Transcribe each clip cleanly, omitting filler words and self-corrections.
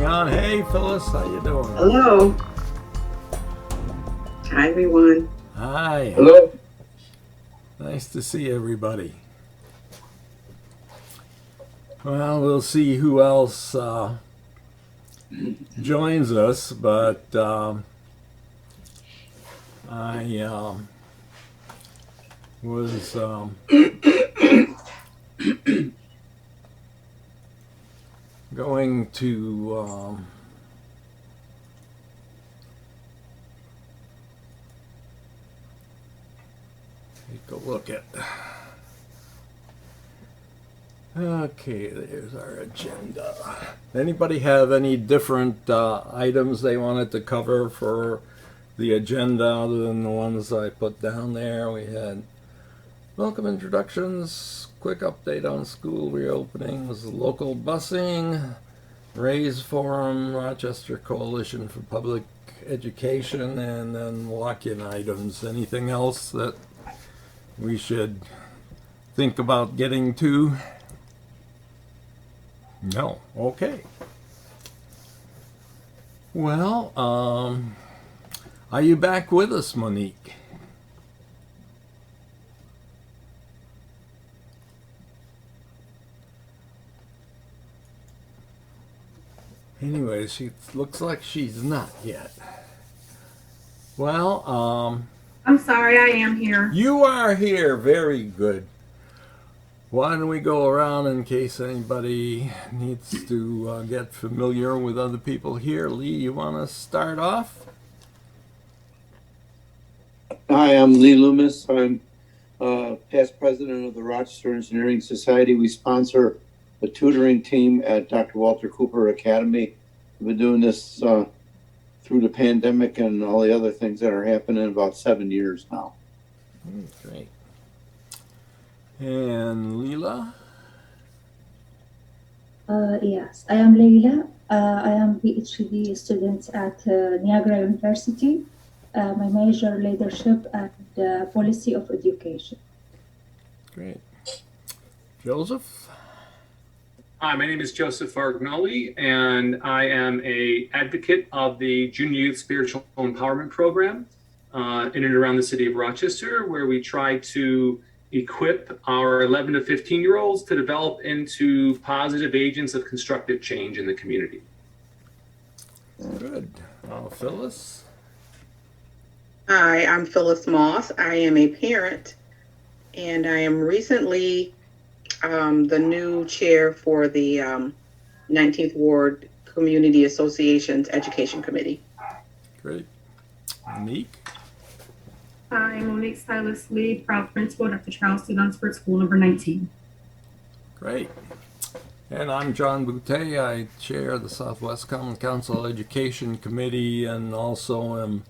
on. Hey, Phyllis, how you doing? Hello. Hi, everyone. Hi. Hello. Nice to see everybody. Well, we'll see who else joins us, but I was going to take a look at. Okay, there's our agenda. Anybody have any different items they wanted to cover for the agenda other than the ones I put down there? We had welcome introductions, quick update on school reopenings, local busing, Raise Forum, Rochester Coalition for Public Education, and then walk-in items. Anything else that we should think about getting to? No. Okay. Well, are you back with us, Monique? Anyway, she looks like she's not yet. Well, I'm sorry, I am here. you are here. Very good. Why don't we go around in case anybody needs to get familiar with other people here? Lee, you want to start off? Hi, I'm Lee Loomis. I'm past president of the Rochester Engineering Society. We sponsor a tutoring team at Dr. Walter Cooper Academy. We've been doing this through the pandemic and all the other things that are happening about 7 years now. Great. And Leela? Yes, I am Leila. I am PhD student at Niagara University. My major leadership and policy of education. Great. Joseph? Hi, my name is Joseph Argnoli, and I am a advocate of the Junior Youth Spiritual Empowerment Program in and around the city of Rochester, where we try to equip our 11 to 15-year-olds to develop into positive agents of constructive change in the community. Good. Phyllis? Hi, I'm Phyllis Moss. I am a parent, and I am recently the new chair for the 19th Ward Community Association's Education Committee. Great. Monique? I'm Monique Silas Lee, proud principal at the Charleston Dunsford School number 19. Great. And I'm John Boutte. I chair the Southwest Common Council Education Committee and also am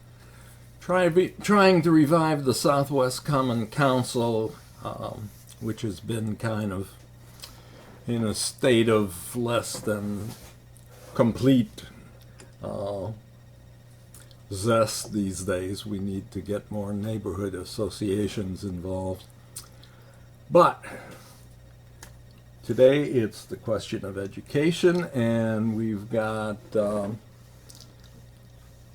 trying to revive the Southwest Common Council, which has been kind of in a state of less than complete zest these days. We need to get more neighborhood associations involved. But today it's the question of education, and we've got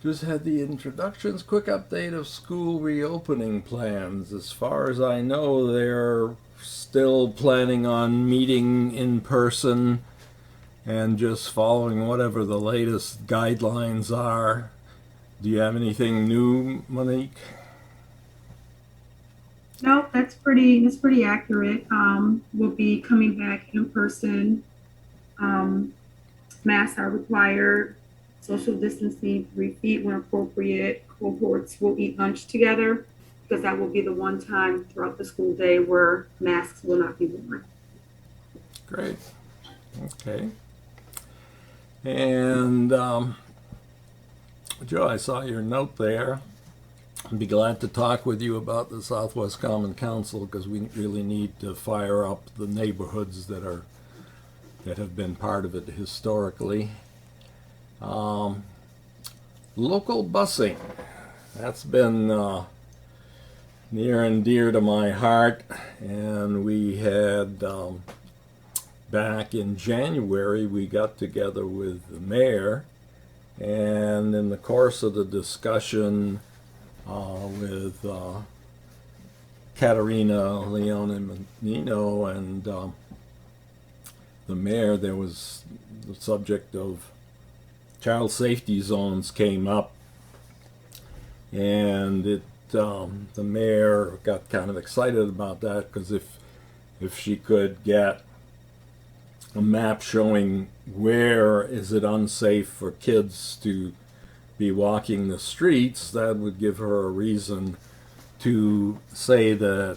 just had the introductions, quick update of school reopening plans. As far as I know, they're still planning on meeting in person and just following whatever the latest guidelines are. Do you have anything new, Monique? No, that's pretty accurate. We'll be coming back in person. Masks are required. Social distancing 3 feet when appropriate. Cohorts will eat lunch together because that will be the one time throughout the school day where masks will not be worn. Great. Okay. And Joe, I saw your note there. I'd be glad to talk with you about the Southwest Common Council because we really need to fire up the neighborhoods that have been part of it historically. Local busing. That's been near and dear to my heart, and we had back in January, we got together with the mayor, and in the course of the discussion with Caterina Leone Menino and the mayor, there was the subject of child safety zones came up, and the mayor got kind of excited about that, because if she could get a map showing where is it unsafe for kids to be walking the streets, that would give her a reason to say that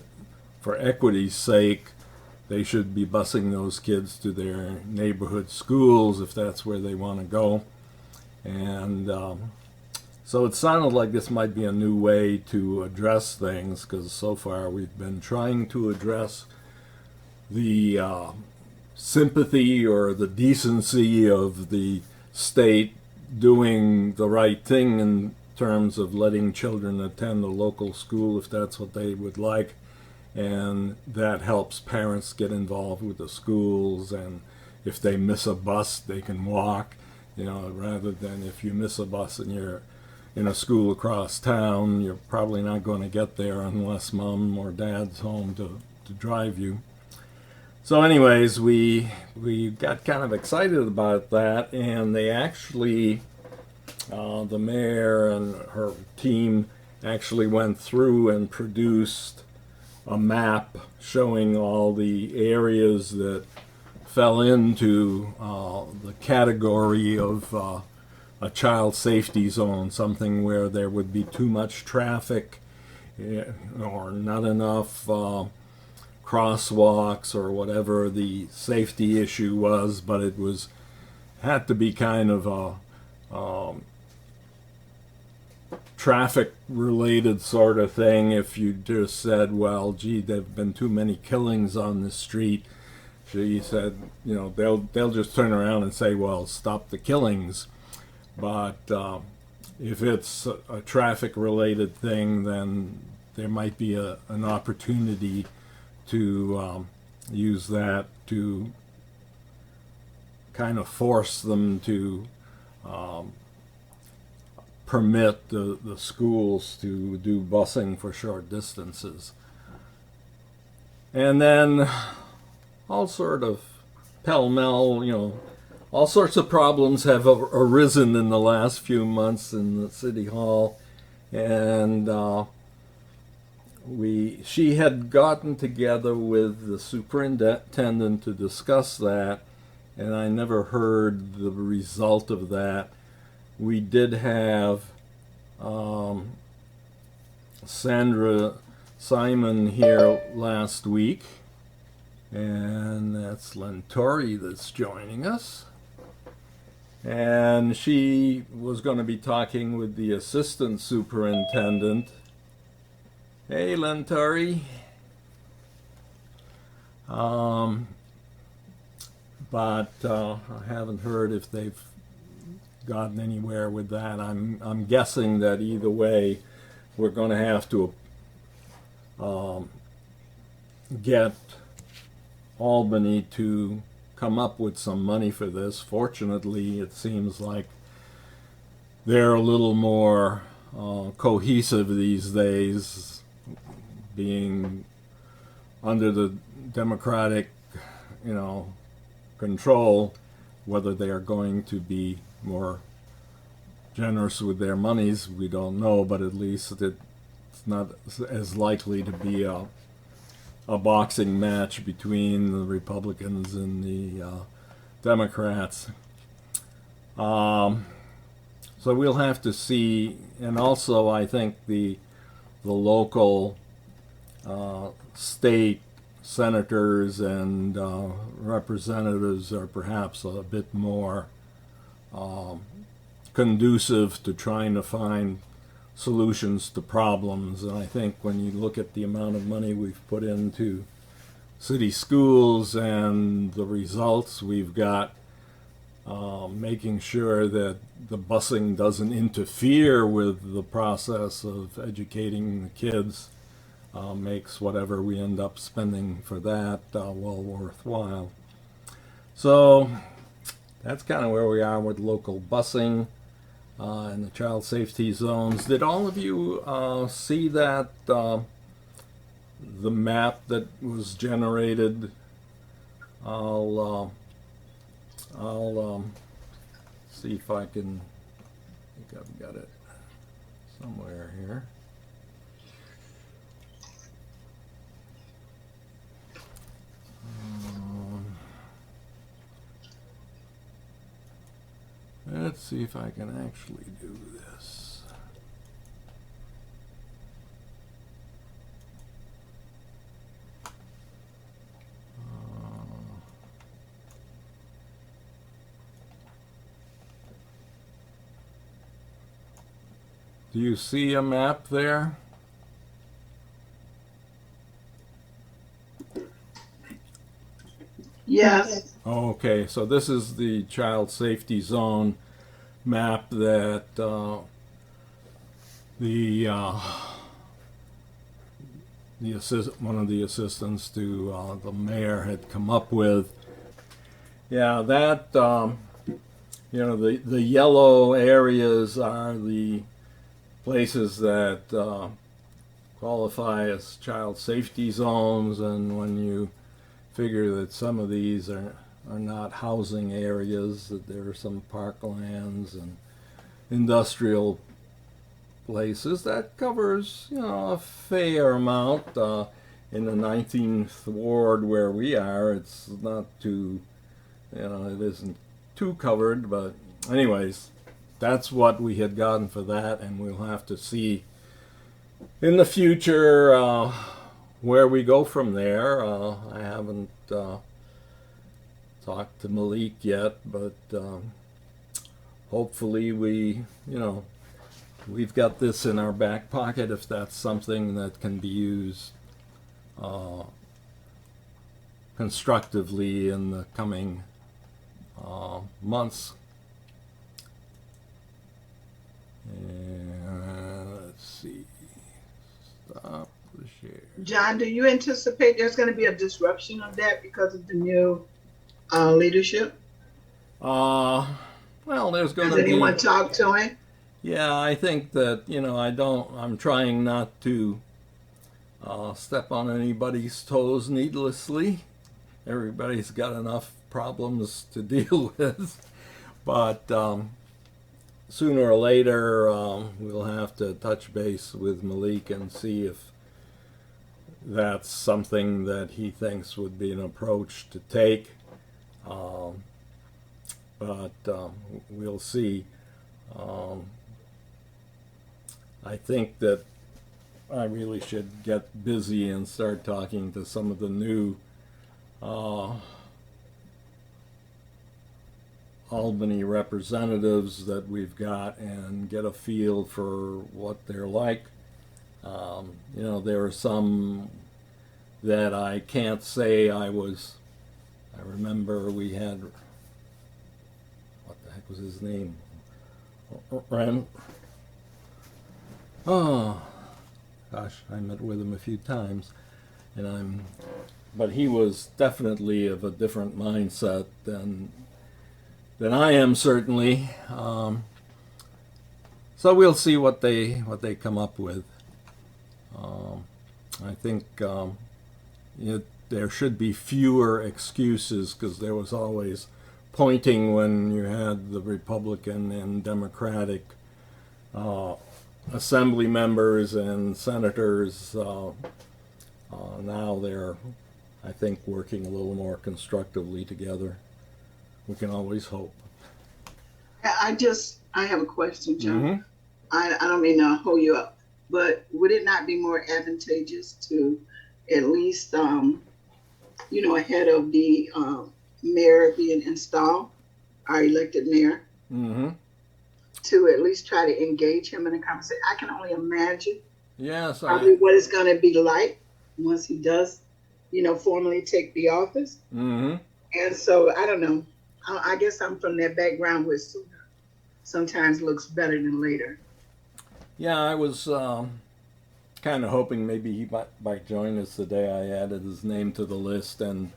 for equity's sake they should be busing those kids to their neighborhood schools if that's where they want to go. And so it sounded like this might be a new way to address things, because so far we've been trying to address the sympathy or the decency of the state doing the right thing in terms of letting children attend a local school if that's what they would like, and that helps parents get involved with the schools, and if they miss a bus they can walk, rather than if you miss a bus and you're in a school across town, you're probably not going to get there unless mom or dad's home to drive you. So anyways, we got kind of excited about that, and they actually, the mayor and her team actually went through and produced a map showing all the areas that fell into the category of a child safety zone, something where there would be too much traffic or not enough crosswalks or whatever the safety issue was, but it had to be kind of a traffic related sort of thing. If you just said, well, gee, there have been too many killings on the street, she said, they'll just turn around and say, well, stop the killings. But if it's a traffic related thing, then there might be an opportunity to use that to kind of force them to permit the schools to do busing for short distances. And then all sort of pell-mell, all sorts of problems have arisen in the last few months in the city hall, and she had gotten together with the superintendent to discuss that, and I never heard the result of that. We did have Sandra Simon here last week, and that's Lentori that's joining us. And she was going to be talking with the assistant superintendent. Hey, Lentori. But I haven't heard if they've gotten anywhere with that. I'm guessing that either way, we're going to have to get Albany to come up with some money for this. Fortunately, it seems like they're a little more cohesive these days, being under the Democratic, control. Whether they are going to be more generous with their monies, we don't know, but at least it's not as likely to be a boxing match between the Republicans and the Democrats. So we'll have to see. And also, I think the local state senators and representatives are perhaps a bit more conducive to trying to find solutions to problems. And I think when you look at the amount of money we've put into city schools and the results we've got, making sure that the busing doesn't interfere with the process of educating the kids makes whatever we end up spending for that well worthwhile. So that's kind of where we are with local busing and the child safety zones. Did all of you see that the map that was generated? I'll see if I can. I think I've got it somewhere here. Let's see if I can actually do this. Do you see a map there? Yes. Okay, so this is the child safety zone map that one of the assistants to the mayor had come up with. Yeah, that the yellow areas are the places that qualify as child safety zones, and when you figure that some of these are not housing areas, that there are some parklands and industrial places, that covers a fair amount. In the 19th ward where we are, it's not too, it isn't too covered, but anyways, that's what we had gotten for that, and we'll have to see in the future where we go from there. I haven't talked to Malik yet, but hopefully we've got this in our back pocket if that's something that can be used constructively in the coming months. And let's see. Stop the share. John, do you anticipate there's going to be a disruption of that because of the new leadership? Well, there's going Has to be. anyone talked to him? Yeah, I think that I'm trying not to step on anybody's toes needlessly. Everybody's got enough problems to deal with, but sooner or later we'll have to touch base with Malik and see if that's something that he thinks would be an approach to take. But we'll see. I think that I really should get busy and start talking to some of the new Albany representatives that we've got and get a feel for what they're like. There are some that I can't say I remember we had, what the heck was his name? Oh, gosh, I met with him a few times, but he was definitely of a different mindset than I am, certainly. So we'll see what they come up with. I think there should be fewer excuses, because there was always pointing when you had the Republican and Democratic assembly members and senators. Now they're, I think, working a little more constructively together. We can always hope. I have a question, John. Mm-hmm. I don't mean to hold you up, but would it not be more advantageous to at least, ahead of the mayor being installed, our elected mayor, Mm-hmm. to at least try to engage him in a conversation? I can only imagine Yes, probably what it's going to be like once he does, formally take the office. Mm-hmm. And so I don't know. I guess I'm from that background where sooner sometimes looks better than later. Yeah, I was kind of hoping maybe he might join us the day I added his name to the list, and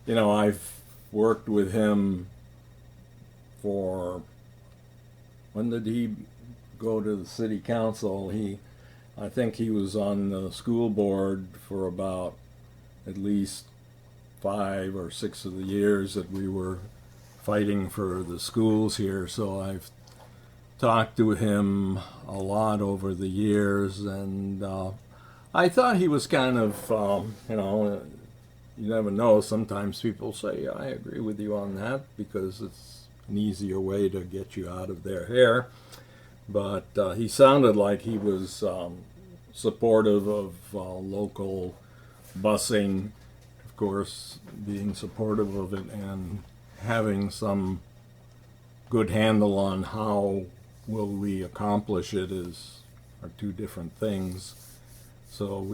I've worked with him for, when did he go to the city council? I think he was on the school board for about at least 5 or 6 of the years that we were fighting for the schools here. So I've talked to him a lot over the years, and I thought he was kind of, you never know. Sometimes people say, I agree with you on that, because it's an easier way to get you out of their hair. But he sounded like he was supportive of local busing, of course, being supportive of it and having some good handle on how will we accomplish it are two different things. So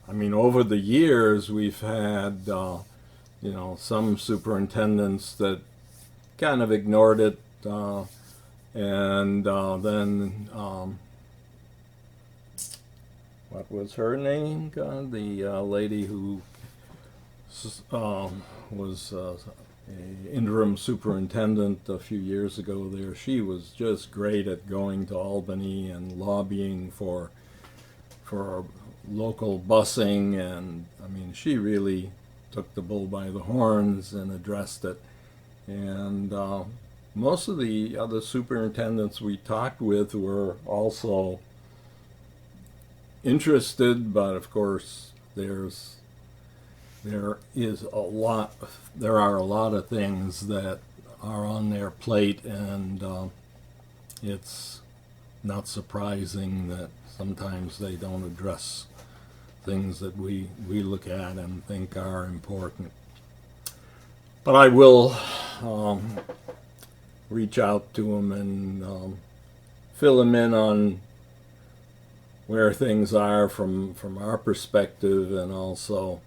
over the years, we've had, some superintendents that kind of ignored it, and then what was her name? The lady who was an interim superintendent a few years ago there. She was just great at going to Albany and lobbying for local busing, and she really took the bull by the horns and addressed it. And most of the other superintendents we talked with were also interested, but of course there are a lot of things that are on their plate, and it's not surprising that sometimes they don't address things that we look at and think are important. But I will reach out to them and fill them in on where things are from our perspective, and also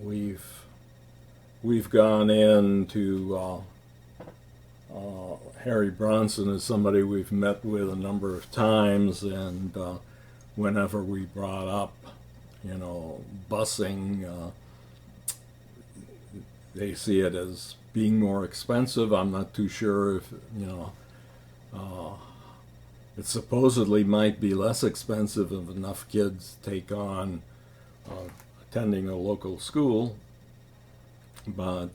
we've gone into Harry Bronson is somebody we've met with a number of times, and whenever we brought up busing, they see it as being more expensive. I'm not too sure if it supposedly might be less expensive if enough kids take on attending a local school, but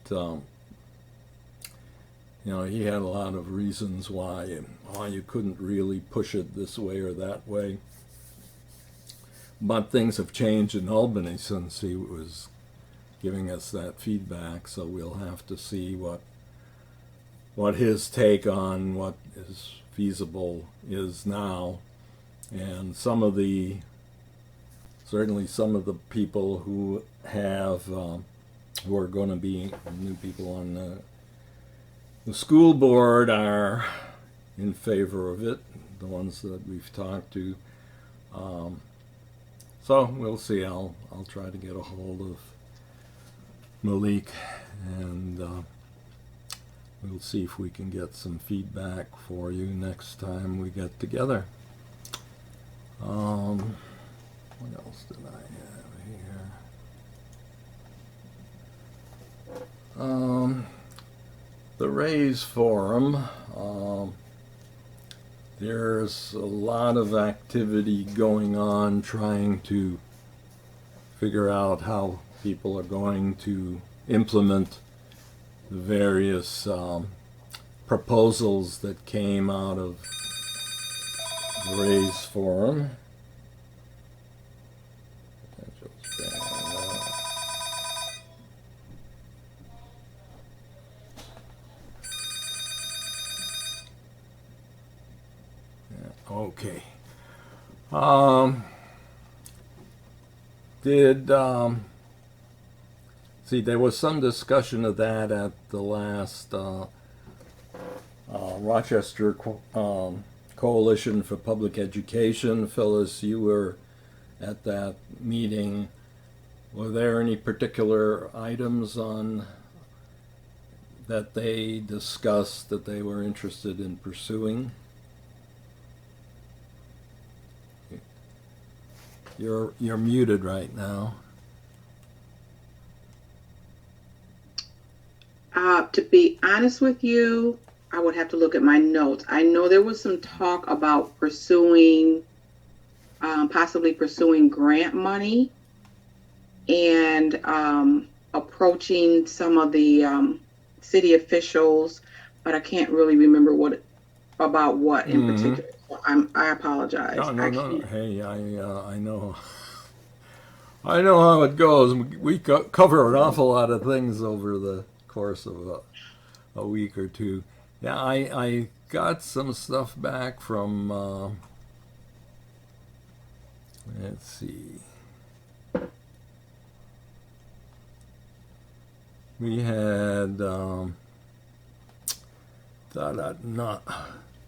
he had a lot of reasons why you couldn't really push it this way or that way. But things have changed in Albany since he was giving us that feedback, so we'll have to see what his take on what is feasible is now. And certainly some of the people who are going to be new people on the school board are in favor of it, the ones that we've talked to. So we'll see. I'll try to get a hold of Malik, and we'll see if we can get some feedback for you next time we get together. What else did I have here? The Raise Forum. There's a lot of activity going on trying to figure out how people are going to implement the various proposals that came out of the Raise Forum. Okay. There was some discussion of that at the last Rochester Coalition for Public Education. Phyllis, you were at that meeting. Were there any particular items on that they discussed that they were interested in pursuing? You're muted right now. To be honest with you, I would have to look at my notes. I know there was some talk about pursuing, possibly pursuing grant money and approaching some of the city officials, but I can't really remember what in particular. So I apologize. No, no, I no, no. can't. Hey, I know. I know how it goes. We cover an awful lot of things over the course of a week or two. Yeah, I got some stuff back from, let's see. We had, thought I'd not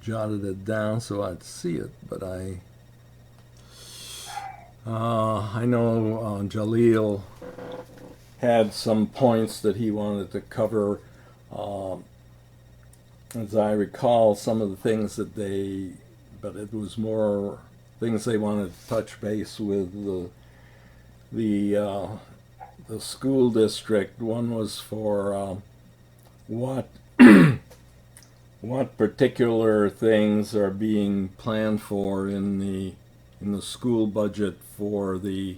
jotted it down so I'd see it, but I know Jaleel had some points that he wanted to cover. As I recall, some of the things that but it was more things they wanted to touch base with the school district. One was for what what particular things are being planned for in the school budget for the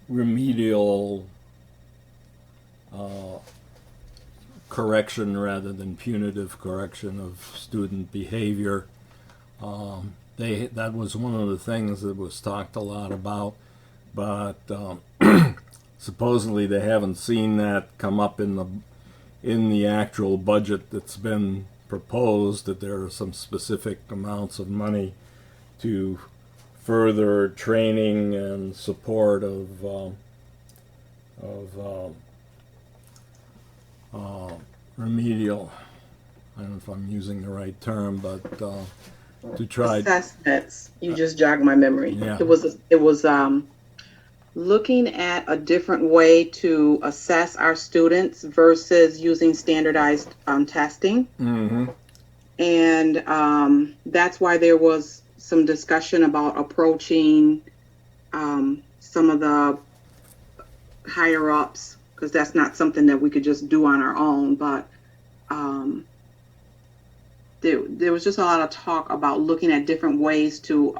remedial correction rather than punitive correction of student behavior. That was one of the things that was talked a lot about, but supposedly they haven't seen that come up in the actual budget that's been proposed, that there are some specific amounts of money to further training and support of remedial, I don't know if I'm using the right term, but to try Assessments. You just jogged my memory. Yeah. It was looking at a different way to assess our students versus using standardized testing. Mm-hmm. And that's why there was some discussion about approaching some of the higher ups, because that's not something that we could just do on our own. But there was just a lot of talk about looking at different ways to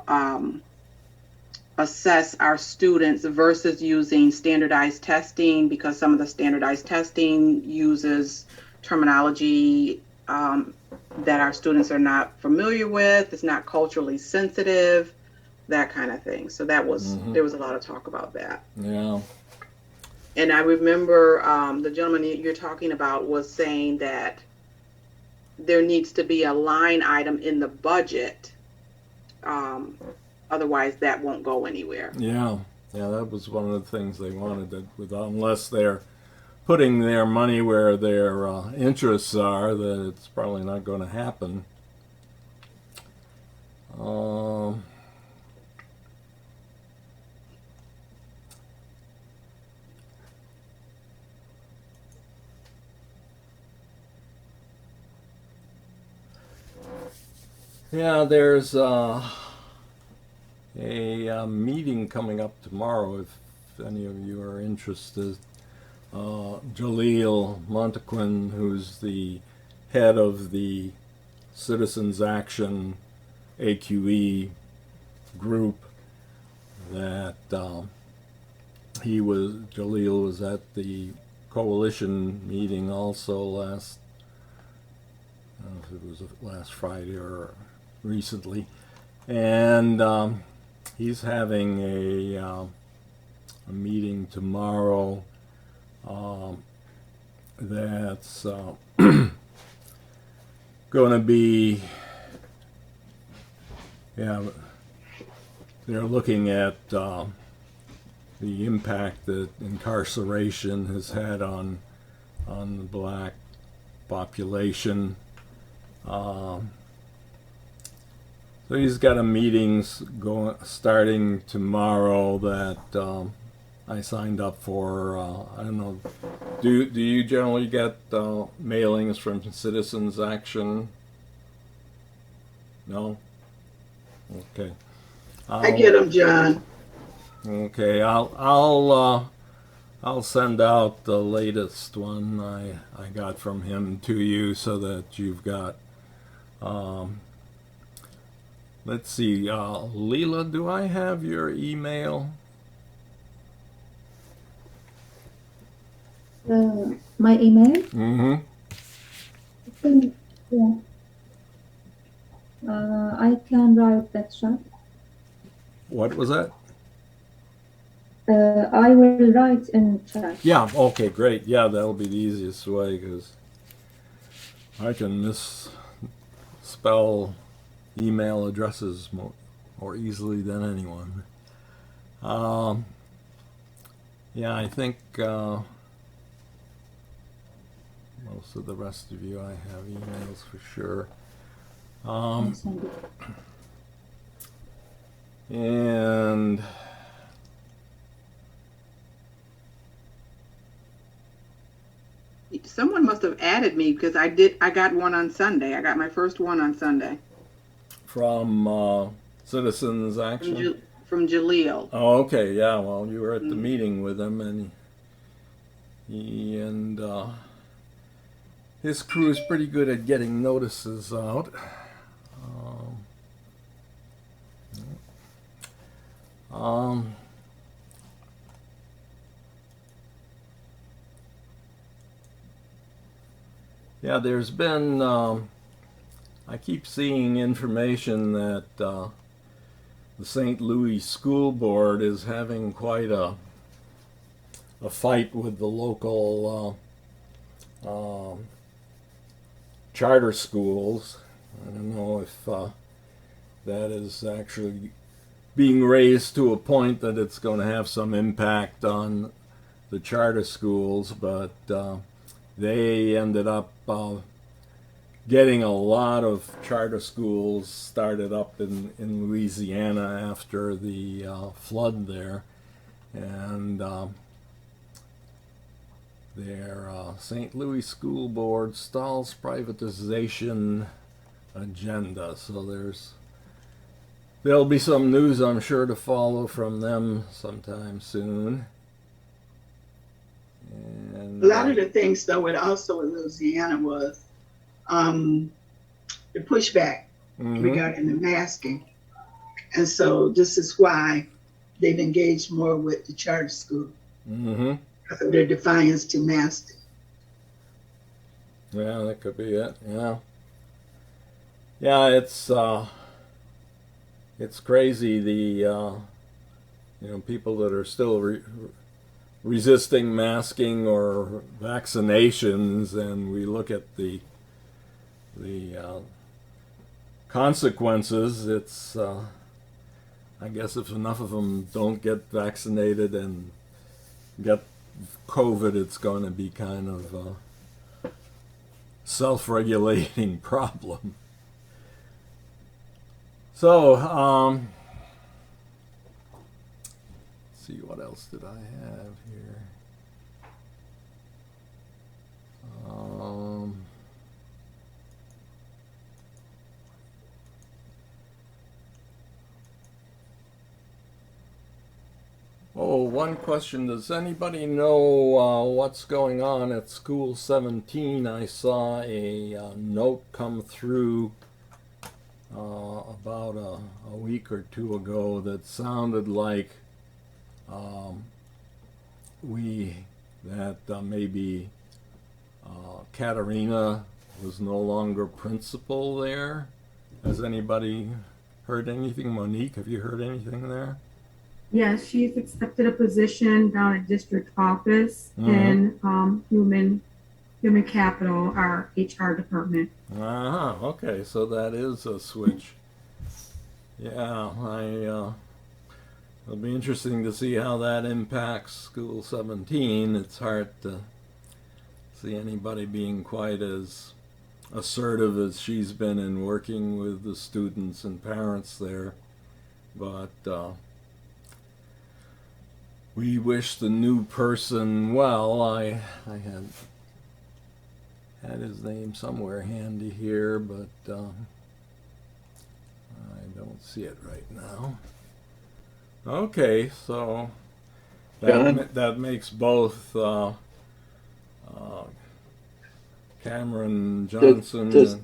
assess our students versus using standardized testing, because some of the standardized testing uses terminology that our students are not familiar with. It's not culturally sensitive, that kind of thing. So that was there was a lot of talk about that. Yeah. And I remember the gentleman you're talking about was saying that there needs to be a line item in the budget. Otherwise, that won't go anywhere. Yeah, that was one of the things they wanted, that unless they're putting their money where their interests are, that it's probably not going to happen. Yeah, there's a meeting coming up tomorrow if any of you are interested. Jaleel Montequin, who's the head of the Citizens Action AQE group, that Jaleel was at the coalition meeting also last, I don't know if it was last Friday or recently, and he's having a meeting tomorrow that's going to be, they're looking at the impact that incarceration has had on the black population. So he's got a meetings starting tomorrow that I signed up for. I don't know. Do you generally get mailings from Citizens Action? No. Okay. I get them, John. Okay, I'll send out the latest one I got from him to you so that you've got. Let's see, Leela, do I have your email? My email? Mm-hmm. I think, yeah. I can write that chat. What was that? I will write in chat. Yeah, okay, great. Yeah, that'll be the easiest way because I can misspell email addresses more easily than anyone. Yeah, I think most of the rest of you I have emails for sure. I'll send it. And Someone must have added me because I got one on Sunday. I got my first one on Sunday from Citizens Action. from Jaleel. Oh, okay, yeah. Well, you were at the meeting with him, and he and his crew is pretty good at getting notices out. Um, yeah, there's been. I keep seeing information that the St. Louis School Board is having quite a fight with the local charter schools. I don't know if that is actually being raised to a point that it's going to have some impact on the charter schools, but they ended up getting a lot of charter schools started up in Louisiana after the flood there, and their St. Louis School Board stalls privatization agenda. So there'll be some news, I'm sure, to follow from them sometime soon. And A lot of the things, though, it also in Louisiana was the pushback regarding the masking. And so this is why they've engaged more with the charter school because of their defiance to masking. Yeah, that could be it. Yeah, yeah, it's crazy. The people that are still resisting masking or vaccinations, and we look at the consequences. It's I guess if enough of them don't get vaccinated and get COVID, it's going to be kind of a self-regulating problem. So, let's see, what else did I have here? Oh, one question. Does anybody know what's going on at School 17? I saw a note come through about a week or two ago that sounded like maybe Katerina was no longer principal there. Has anybody heard anything? Monique, have you heard anything there? Yes, she's accepted a position down at district office in human capital, our HR department. Okay, so that is a switch. Yeah, it'll be interesting to see how that impacts School 17. It's hard to see anybody being quite as assertive as she's been in working with the students and parents there, but we wish the new person well. I had his name somewhere handy here, but I don't see it right now. Okay, so John? that makes both Cameron Johnson does and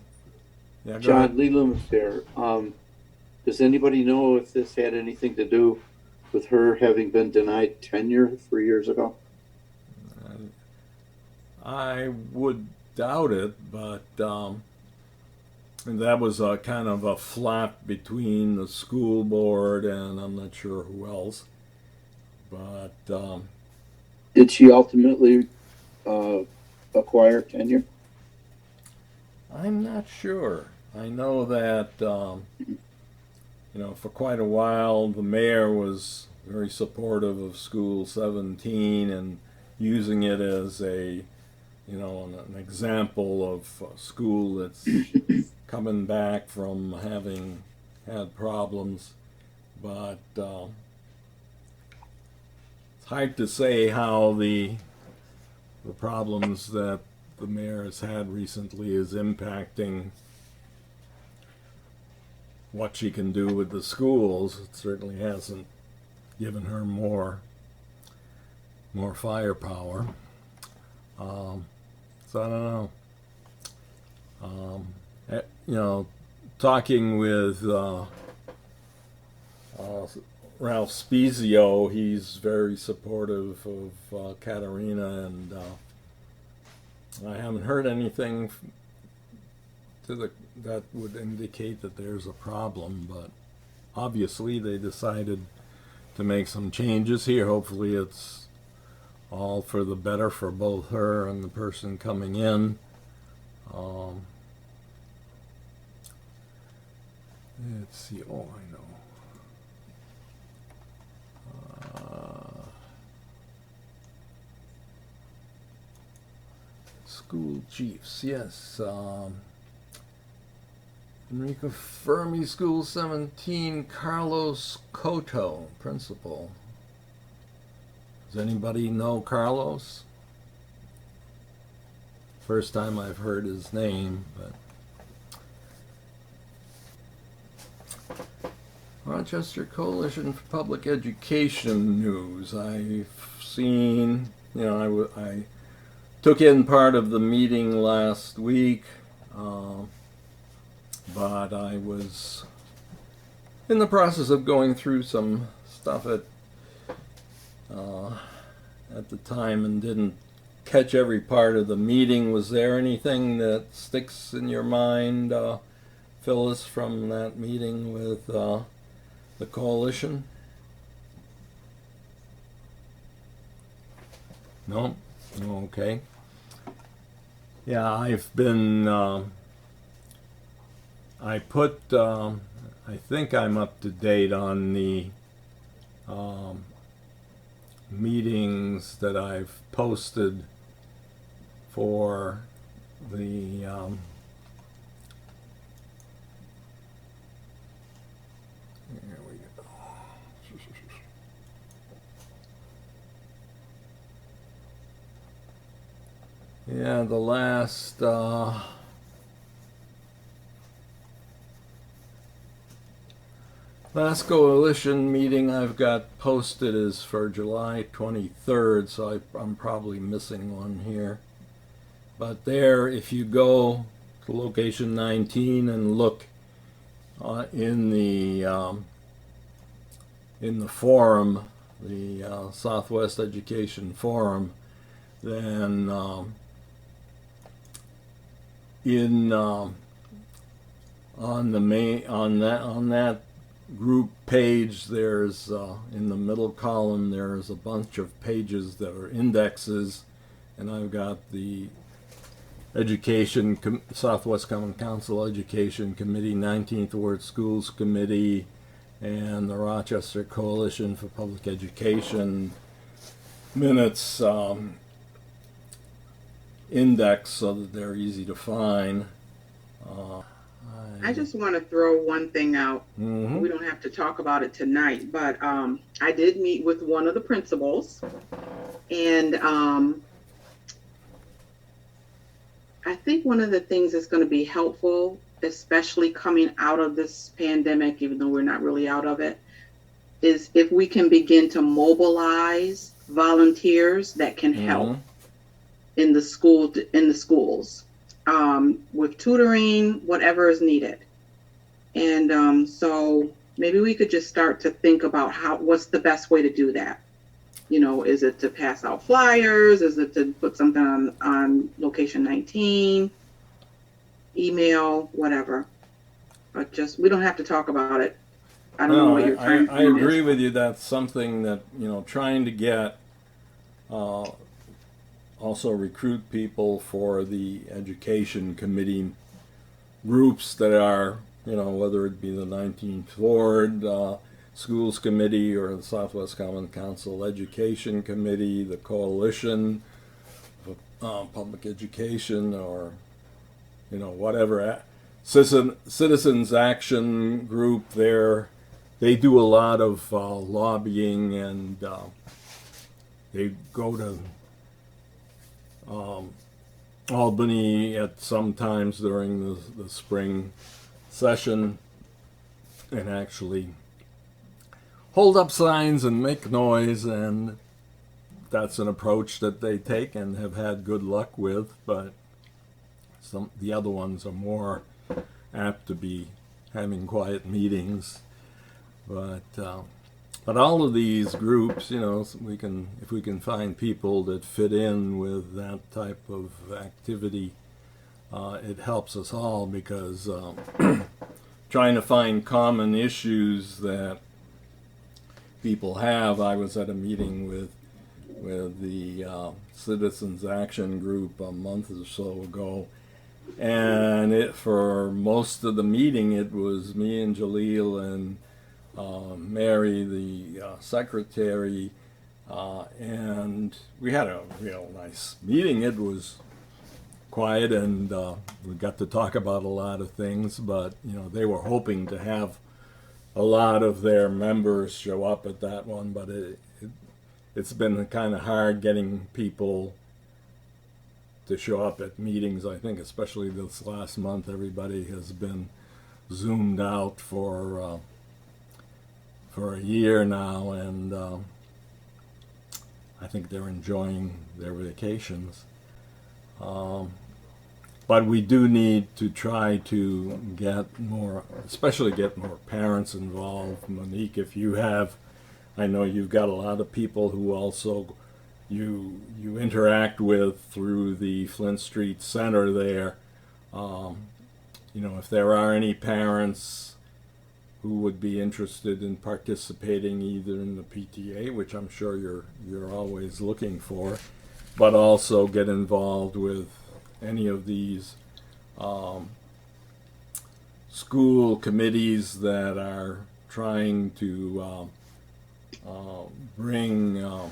yeah, go John, ahead. Lee Loomis there. Does anybody know if this had anything to do with her having been denied tenure 3 years ago? I would doubt it, but and that was a kind of a flap between the school board and I'm not sure who else. But Did she ultimately acquire tenure? I'm not sure. I know that for quite a while the mayor was very supportive of School 17 and using it as an example of a school that's coming back from having had problems, but it's hard to say how the problems that the mayor has had recently is impacting what she can do with the schools. It certainly hasn't given her more firepower. So I don't know. Talking with Ralph Spezio, he's very supportive of Katerina, and I haven't heard anything that would indicate that there's a problem, but obviously they decided to make some changes here. Hopefully it's all for the better for both her and the person coming in. Let's see. Oh, I know. School chiefs, yes. Enrico Fermi, School 17, Carlos Coto, principal. Does anybody know Carlos? First time I've heard his name, but Rochester Coalition for Public Education news. I've seen, I took in part of the meeting last week, but I was in the process of going through some stuff at the time and didn't catch every part of the meeting. Was there anything that sticks in your mind, Phyllis, from that meeting with the coalition? No? Okay. Yeah, I've been, I think I'm up to date on the meetings that I've posted for the here we go. Yeah, the last coalition meeting I've got posted is for July 23rd, so I'm probably missing one here. But there, if you go to location 19 and look in the forum, the Southwest Education Forum, then on that group page, there's in the middle column there's a bunch of pages that are indexes, and I've got the Southwest Common Council Education Committee, 19th Ward Schools Committee, and the Rochester Coalition for Public Education minutes index so that they're easy to find. I just want to throw one thing out. Mm-hmm. We don't have to talk about it tonight, but I did meet with one of the principals, and I think one of the things that's going to be helpful, especially coming out of this pandemic, even though we're not really out of it, is if we can begin to mobilize volunteers that can help in the schools, with tutoring, whatever is needed. And so maybe we could just start to think about what's the best way to do that. You know, is it to pass out flyers? Is it to put something on location 19, email, whatever? But just, we don't have to talk about it. I don't know what your time I agree with you. That's something that, you know, trying to get, also recruit people for the education committee groups that are, you know, whether it be the 19th Ward Schools Committee or the Southwest Common Council Education Committee, the Coalition for Public Education, or, you know, whatever. Citizens Action Group, they do a lot of lobbying, and they go to Albany at some times during the spring session and actually hold up signs and make noise, and that's an approach that they take and have had good luck with. But the other ones are more apt to be having quiet meetings. But all of these groups, you know, if we can find people that fit in with that type of activity, it helps us all, because trying to find common issues that people have. I was at a meeting with the Citizens Action Group a month or so ago, and for most of the meeting it was me and Jaleel and Mary, the secretary, and we had a real nice meeting. It was quiet, and we got to talk about a lot of things, but, you know, they were hoping to have a lot of their members show up at that one, but it's been kind of hard getting people to show up at meetings. I think especially this last month, everybody has been zoomed out for a year now, and I think they're enjoying their vacations. But we do need to try to get more, especially get more parents involved. Monique, if you have, I know you've got a lot of people who also you interact with through the Flint Street Center there. You know, if there are any parents who would be interested in participating either in the PTA, which I'm sure you're always looking for, but also get involved with any of these school committees that are trying to bring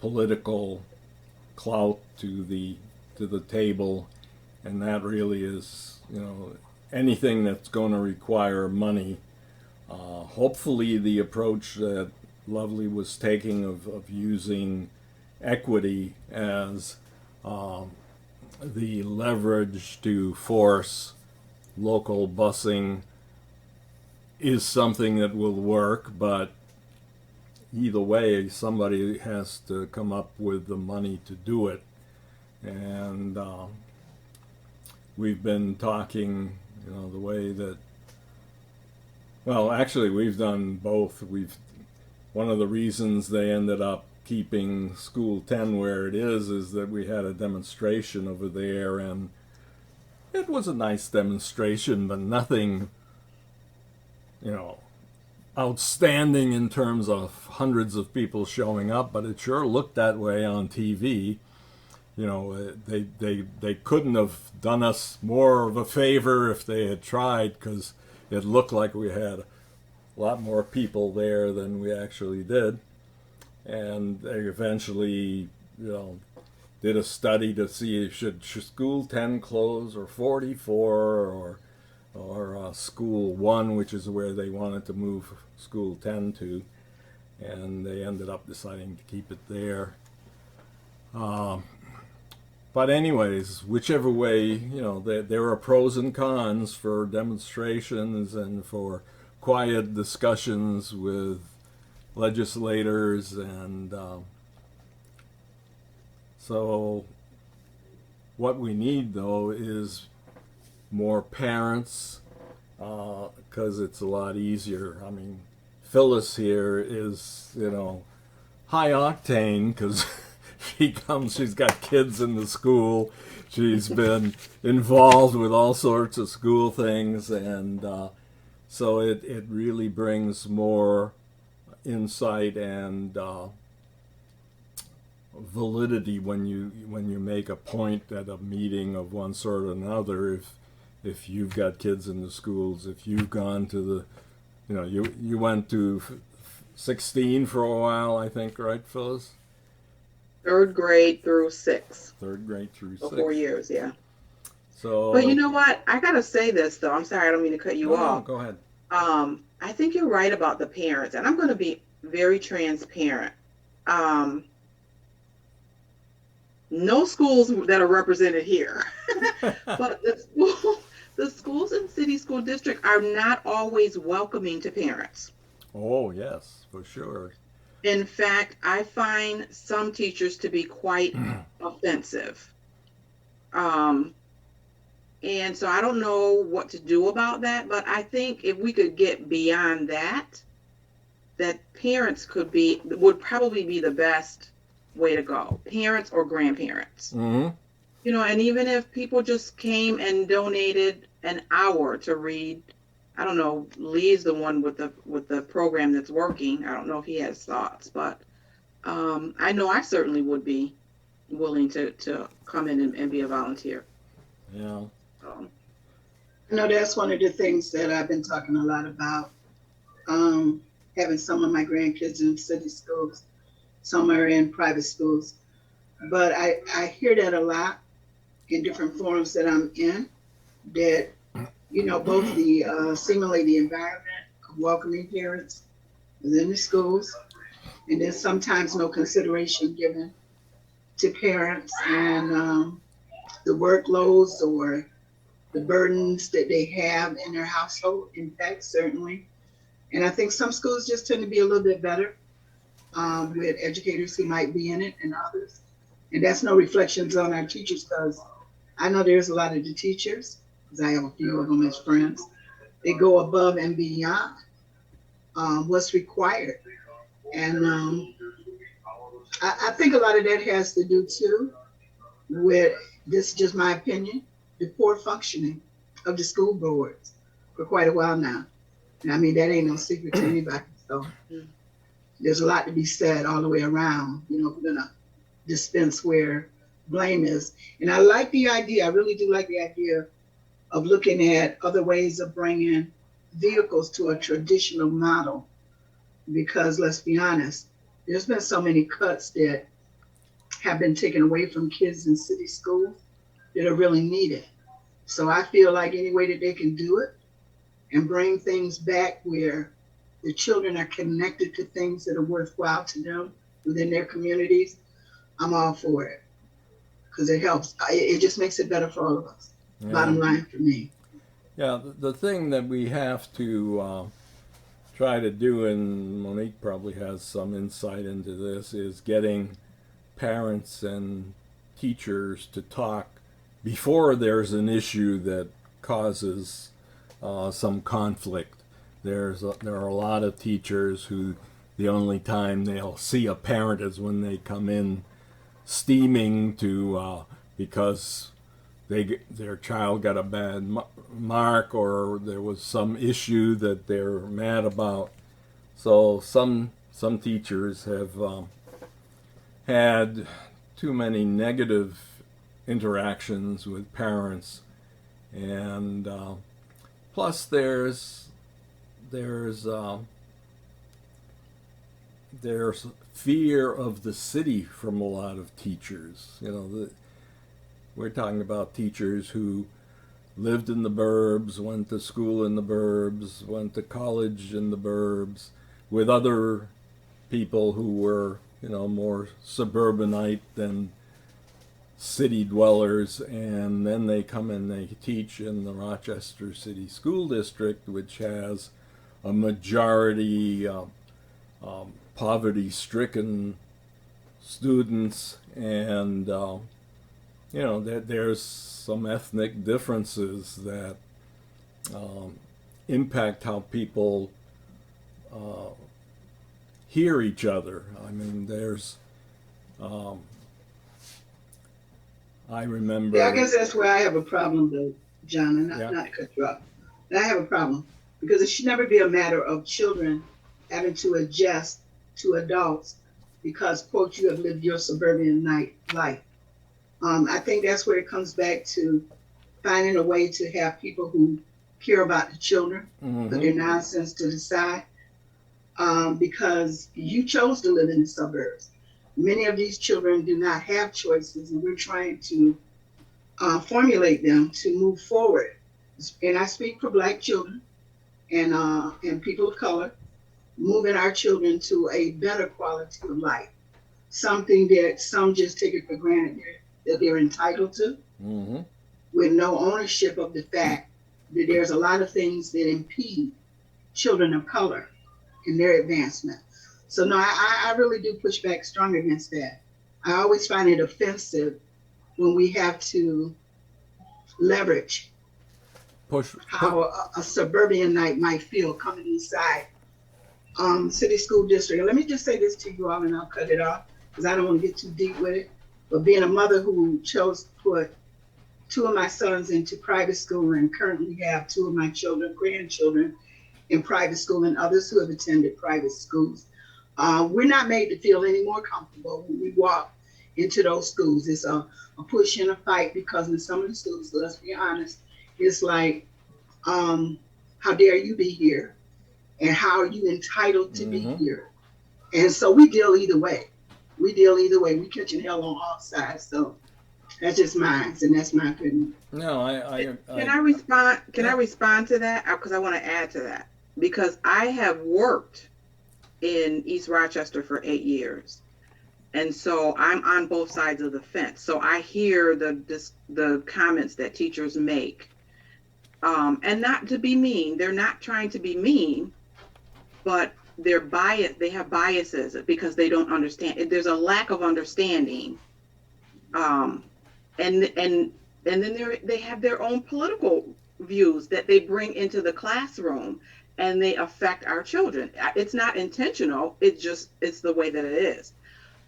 political clout to the table, and that really is, you know, anything that's going to require money. Hopefully the approach that Lovely was taking of using equity as the leverage to force local busing is something that will work, but either way, somebody has to come up with the money to do it. And we've been talking, you know, the way that, well, actually we've done both. One of the reasons they ended up keeping School 10 where it is that we had a demonstration over there, and it was a nice demonstration, but nothing, you know, outstanding in terms of hundreds of people showing up, but it sure looked that way on TV. You know, they couldn't have done us more of a favor if they had tried, because it looked like we had a lot more people there than we actually did. And they eventually, you know, did a study to see if should School 10 close, or 44, or School 1, which is where they wanted to move School 10 to, and they ended up deciding to keep it there. But anyways, whichever way, you know, there are pros and cons for demonstrations and for quiet discussions with legislators, and so what we need though is more parents, because it's a lot easier. I mean, Phyllis here is, high octane because she's got kids in the school. She's been involved with all sorts of school things, and so it really brings more insight and validity when you make a point at a meeting of one sort or another. If you've got kids in the schools, if you've gone to you went to 16 for a while, I think, right, Phyllis? Third grade through sixth. Third grade through So sixth. 4 years, yeah. So, But you know what? I gotta say this though. I'm sorry, I don't mean to cut you no, off. go ahead. I think you're right about the parents, and I'm going to be very transparent. No schools that are represented here, but the schools in city school district are not always welcoming to parents. Oh, yes, for sure. In fact, I find some teachers to be quite offensive. And so I don't know what to do about that, but I think if we could get beyond that, that parents would probably be the best way to go. Parents or grandparents. Mm-hmm. And even if people just came and donated an hour to read, I don't know, Lee's the one with the program that's working. I don't know if he has thoughts, but I know I certainly would be willing to come in and be a volunteer. Yeah. I know that's one of the things that I've been talking a lot about. Having some of my grandkids in city schools, some are in private schools. But I hear that a lot in different forums that I'm in, that, both the seemingly the environment of welcoming parents within the schools, and then sometimes no consideration given to parents and the workloads or the burdens that they have in their household impact, certainly. And I think some schools just tend to be a little bit better with educators who might be in it and others. And that's no reflections on our teachers, because I know there's a lot of the teachers, because I have a few of them as friends, they go above and beyond what's required. And I think a lot of that has to do too with, this is just my opinion, the poor functioning of the school boards for quite a while now. And I mean, that ain't no secret to anybody. So there's a lot to be said all the way around, if we're gonna dispense where blame is. And I like the idea, I really do like the idea of looking at other ways of bringing vehicles to a traditional model, because let's be honest, there's been so many cuts that have been taken away from kids in city schools that are really needed. So I feel like any way that they can do it and bring things back where the children are connected to things that are worthwhile to them within their communities, I'm all for it, because it helps. It just makes it better for all of us. Yeah. Bottom line for me. Yeah, the thing that we have to try to do, and Monique probably has some insight into this, is getting parents and teachers to talk before there's an issue that causes some conflict. There are a lot of teachers who the only time they'll see a parent is when they come in steaming to because their child got a bad mark, or there was some issue that they're mad about. So some teachers have had too many negative interactions with parents, and plus there's fear of the city from a lot of teachers. We're talking about teachers who lived in the burbs, went to school in the burbs, went to college in the burbs, with other people who were, more suburbanite than city dwellers, and then they come and they teach in the Rochester City School District, which has a majority poverty-stricken students, and there's some ethnic differences that impact how people hear each other. I mean, there's I remember. Yeah, I guess that's where I have a problem, though, John, and not to cut you off. But I have a problem because it should never be a matter of children having to adjust to adults because, quote, you have lived your suburban life. I think that's where it comes back to finding a way to have people who care about the children, put their nonsense to the side, because you chose to live in the suburbs. Many of these children do not have choices, and we're trying to formulate them to move forward. And I speak for Black children and people of color, moving our children to a better quality of life, something that some just take it for granted that they're entitled to, with no ownership of the fact that there's a lot of things that impede children of color in their advancement. So no, I really do push back strong against that. I always find it offensive when we have to leverage how a suburbanite might feel coming inside city school district. And let me just say this to you all, and I'll cut it off because I don't want to get too deep with it. But being a mother who chose to put two of my sons into private school and currently have two of my grandchildren in private school and others who have attended private schools, we're not made to feel any more comfortable when we walk into those schools. It's a push and a fight because in some of the schools, let's be honest, it's like, how dare you be here? And how are you entitled to be here? And so we deal either way. We catching hell on all sides. So that's just mine, and that's my opinion. No, Can I respond? Can I respond to that? Because I want to add to that. Because I have worked in East Rochester for 8 years, and so I'm on both sides of the fence. So I hear the comments that teachers make, and not to be mean. They're not trying to be mean, but they're biased. They have biases because they don't understand. There's a lack of understanding, and then they have their own political views that they bring into the classroom, and they affect our children. It's not intentional. It's the way that it is.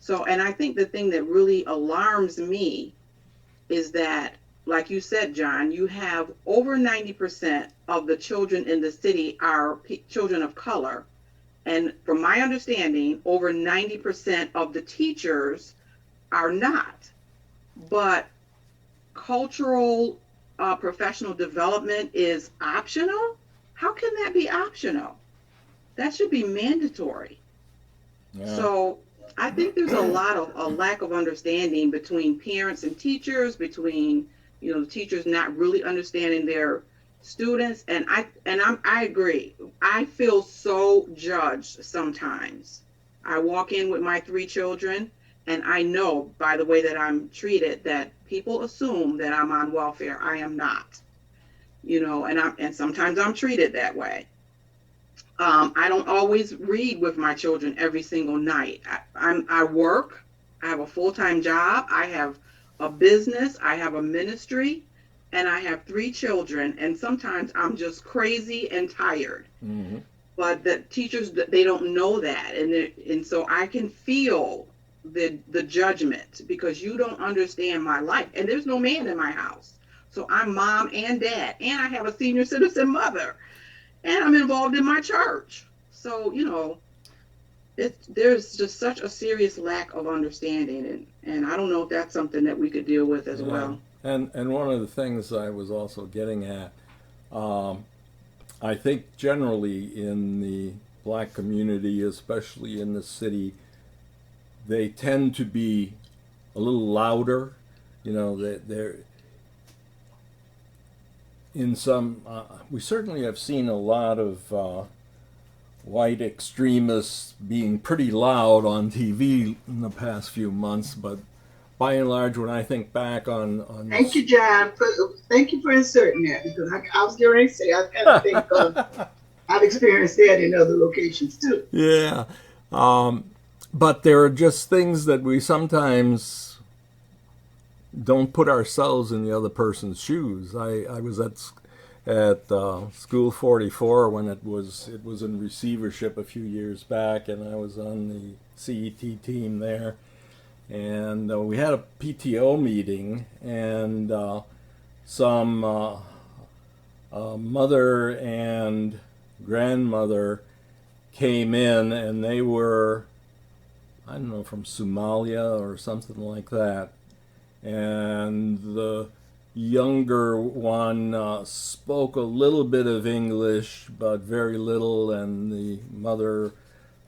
So, and I think the thing that really alarms me is that, like you said, John, you have over 90% of the children in the city are children of color. And from my understanding, over 90% of the teachers are not. But cultural professional development is optional? How can that be optional? That should be mandatory. Yeah. So I think there's a lack of understanding between parents and teachers, between teachers not really understanding their students, and I agree. I feel so judged sometimes. I walk in with my 3 children, and I know by the way that I'm treated that people assume that I'm on welfare. I am not, and sometimes I'm treated that way. I don't always read with my children every single night. I work. I have a full-time job. I have a business. I have a ministry. And I have 3 children, and sometimes I'm just crazy and tired. But the teachers, they don't know that, and so I can feel the judgment because you don't understand my life, and there's no man in my house. So I'm mom and dad, and I have a senior citizen mother, and I'm involved in my church. So there's just such a serious lack of understanding, and I don't know if that's something that we could deal with as well. And one of the things I was also getting at, I think generally in the Black community, especially in the city, they tend to be a little louder. They're in some. We certainly have seen a lot of white extremists being pretty loud on TV in the past few months, but by and large, when I think back on Thank you, John. Thank you for inserting that because I was going to say I kind of think I've experienced that in other locations too. Yeah. But there are just things that we sometimes don't put ourselves in the other person's shoes. I was at School 44 when it was in receivership a few years back, and I was on the CET team there. And we had a PTO meeting, and some mother and grandmother came in, and they were, I don't know, from Somalia or something like that. And the younger one spoke a little bit of English, but very little, and the mother,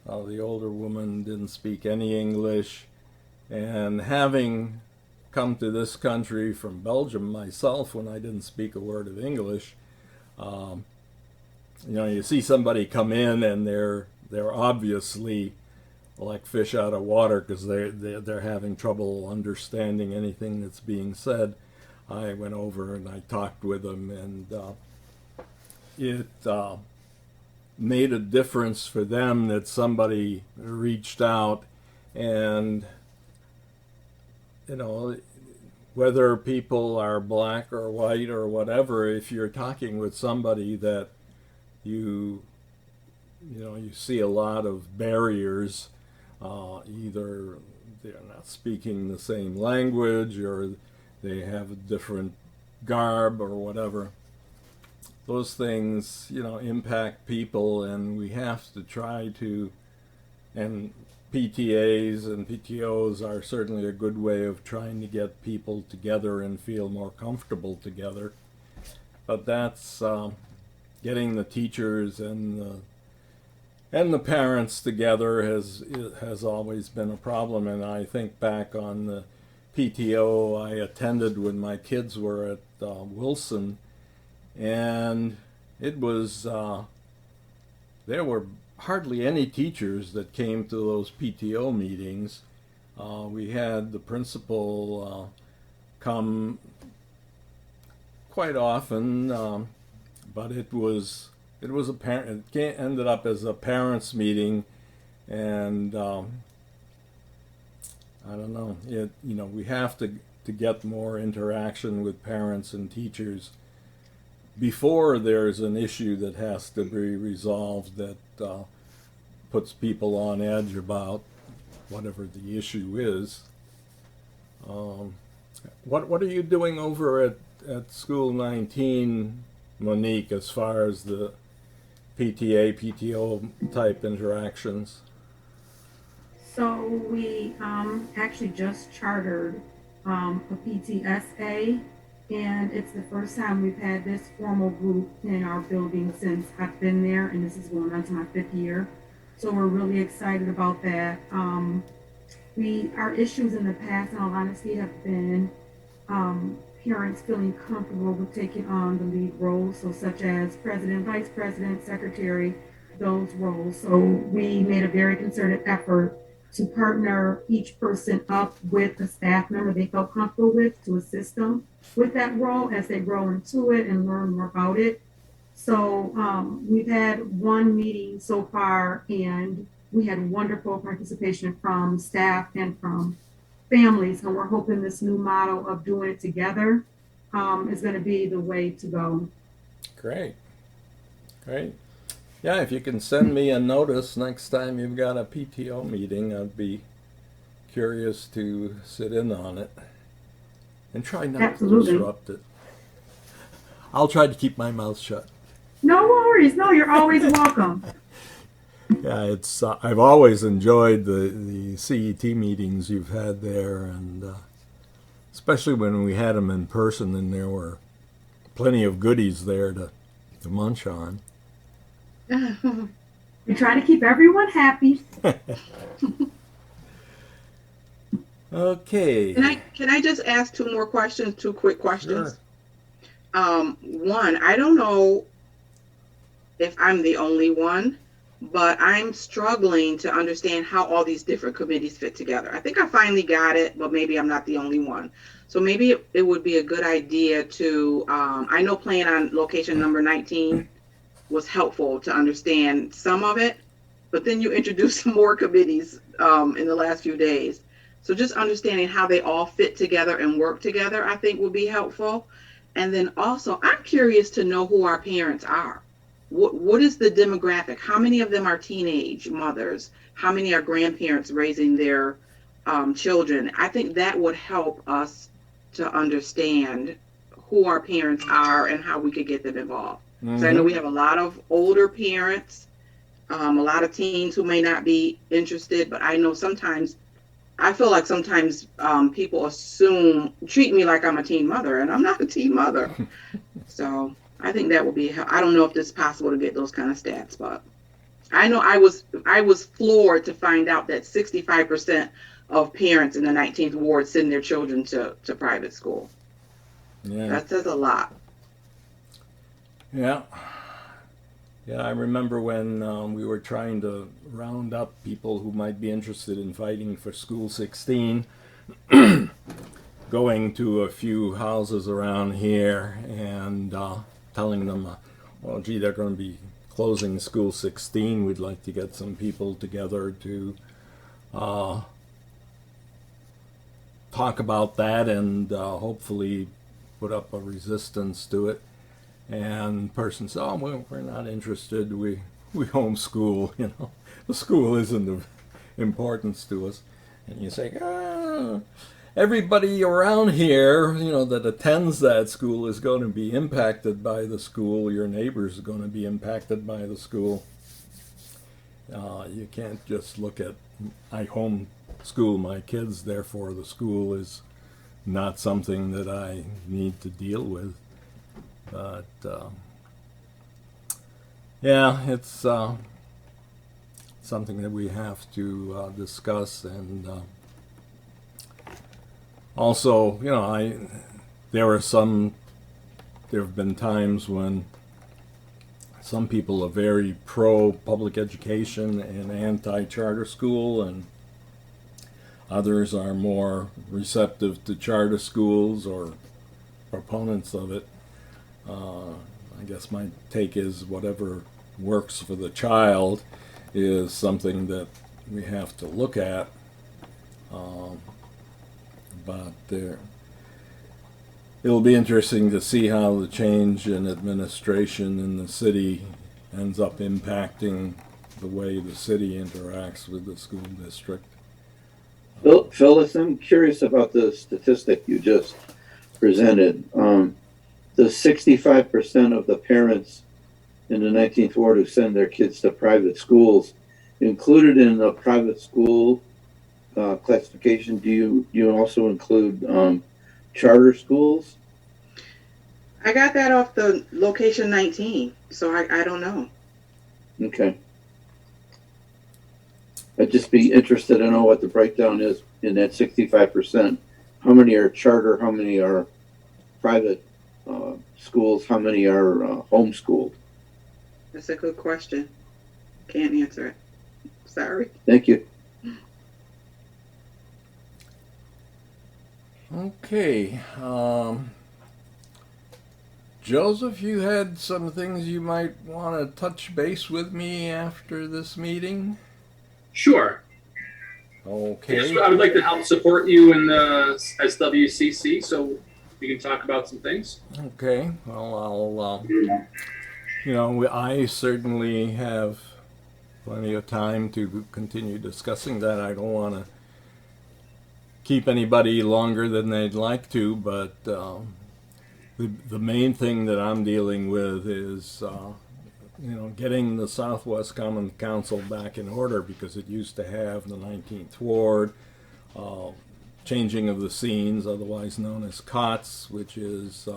the older woman, didn't speak any English. And having come to this country from Belgium myself when I didn't speak a word of English, you see somebody come in and they're obviously like fish out of water because they're having trouble understanding anything that's being said. I went over and I talked with them, and it made a difference for them that somebody reached out. And whether people are black or white or whatever, if you're talking with somebody that you see a lot of barriers, either they're not speaking the same language or they have a different garb or whatever, those things impact people, and we have to try to, and PTAs and PTOs are certainly a good way of trying to get people together and feel more comfortable together. But that's getting the teachers and the parents together has always been a problem. And I think back on the PTO I attended when my kids were at Wilson, and it was there were hardly any teachers that came to those PTO meetings. We had the principal come quite often, but it was a parent. It ended up as a parents' meeting, and I don't know. We have to get more interaction with parents and teachers before there's an issue that has to be resolved that puts people on edge about whatever the issue is. What are you doing over at School 19, Monique, as far as the PTA, PTO type interactions? So we actually just chartered a PTSA, and it's the first time we've had this formal group in our building since I've been there, and this is going on to my 5th year. So we're really excited about that. Our issues in the past, in all honesty, have been parents feeling comfortable with taking on the lead roles, so such as president, vice president, secretary, those roles. So we made a very concerted effort to partner each person up with a staff member they felt comfortable with to assist them with that role as they grow into it and learn more about it. So we've had one meeting so far, and we had wonderful participation from staff and from families, and we're hoping this new model of doing it together is going to be the way to go. Great. Yeah, if you can send me a notice next time you've got a PTO meeting, I'd be curious to sit in on it. And try not to disrupt it. I'll try to keep my mouth shut. No worries. No, you're always welcome. Yeah, it's I've always enjoyed the CET meetings you've had there, and especially when we had them in person, and there were plenty of goodies there to munch on. We try to keep everyone happy. Okay. Can I just ask two quick questions? Sure. One, I don't know if I'm the only one, but I'm struggling to understand how all these different committees fit together. I think I finally got it, but maybe I'm not the only one. So maybe it would be a good idea to, I know plan on location number 19 was helpful to understand some of it, but then you introduced some more committees in the last few days. So just understanding how they all fit together and work together, I think will be helpful. And then also, I'm curious to know who our parents are. What is the demographic? How many of them are teenage mothers? How many are grandparents raising their children? I think that would help us to understand who our parents are and how we could get them involved. So I know we have a lot of older parents, a lot of teens who may not be interested, but I know sometimes, I feel like sometimes people treat me like I'm a teen mother, and I'm not a teen mother. So I think that will be, I don't know if it's possible to get those kind of stats, but I know I was floored to find out that 65% of parents in the 19th ward send their children to private school. Yeah. That says a lot. Yeah. Yeah, I remember when we were trying to round up people who might be interested in fighting for School 16, going to a few houses around here and telling them, well, gee, they're going to be closing School 16. We'd like to get some people together to talk about that and hopefully put up a resistance to it. And the person says, oh, well, we're not interested. We homeschool, you know. The school isn't of importance to us. And you say, everybody around here, you know, that attends that school is going to be impacted by the school. Your neighbors are going to be impacted by the school. You can't just look at, I homeschool my kids, therefore the school is not something that I need to deal with. But yeah, it's something that we have to discuss, and also, you know, there have been times when some people are very pro public education and anti-charter school, and others are more receptive to charter schools or proponents of it. I guess my take is whatever works for the child is something that we have to look at. But it'll be interesting to see how the change in administration in the city ends up impacting the way the city interacts with the school district. Phyllis, I'm curious about the statistic you just presented. The 65% of the parents in the 19th ward who send their kids to private schools, included in the private school classification, do you also include charter schools? I got that off the location 19, so I don't know. Okay. I'd just be interested to know what the breakdown is in that 65%. How many are charter? How many are private schools? How many are homeschooled? That's a good question. Can't answer it. Sorry. Thank you. Okay. Joseph, you had some things you might want to touch base with me after this meeting? Sure. Okay. Yes, I would like to help support you in the SWCC, so we can talk about some things. Okay. Well, I'll, you know, I certainly have plenty of time to continue discussing that. I don't want to keep anybody longer than they'd like to, but the main thing that I'm dealing with is you know, getting the Southwest Common Council back in order, because it used to have the 19th Ward, changing of the scenes, otherwise known as COTS, which is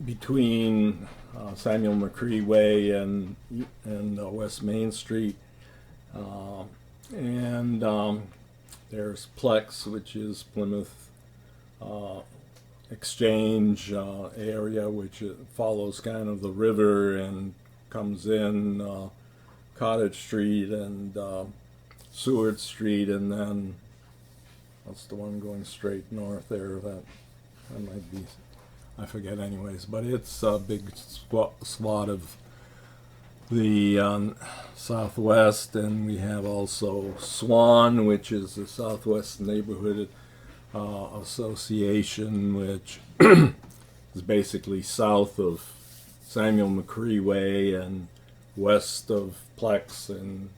between Samuel McCree Way and West Main Street, and there's Plex, which is Plymouth Exchange area, which follows kind of the river and comes in Cottage Street and Seward Street, and then what's the one going straight north there? That might be, I forget anyways, but it's a big swath of the Southwest, and we have also SWAN, which is the Southwest Neighborhood Association, which is basically south of Samuel McCree Way and west of Plex and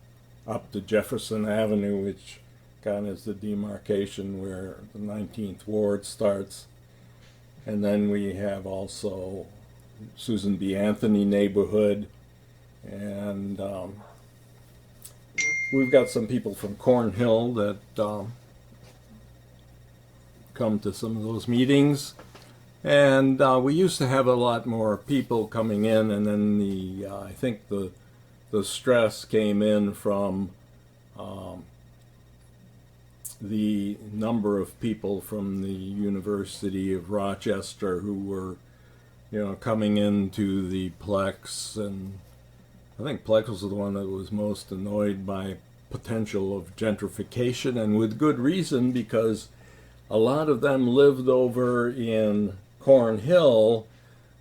up to Jefferson Avenue, which kind of is the demarcation where the 19th Ward starts. And then we have also Susan B. Anthony neighborhood, and we've got some people from Cornhill that come to some of those meetings. And we used to have a lot more people coming in, and then I think the stress came in from the number of people from the University of Rochester who were, coming into the Plex, and I think Plex was the one that was most annoyed by potential of gentrification, and with good reason, because a lot of them lived over in Cornhill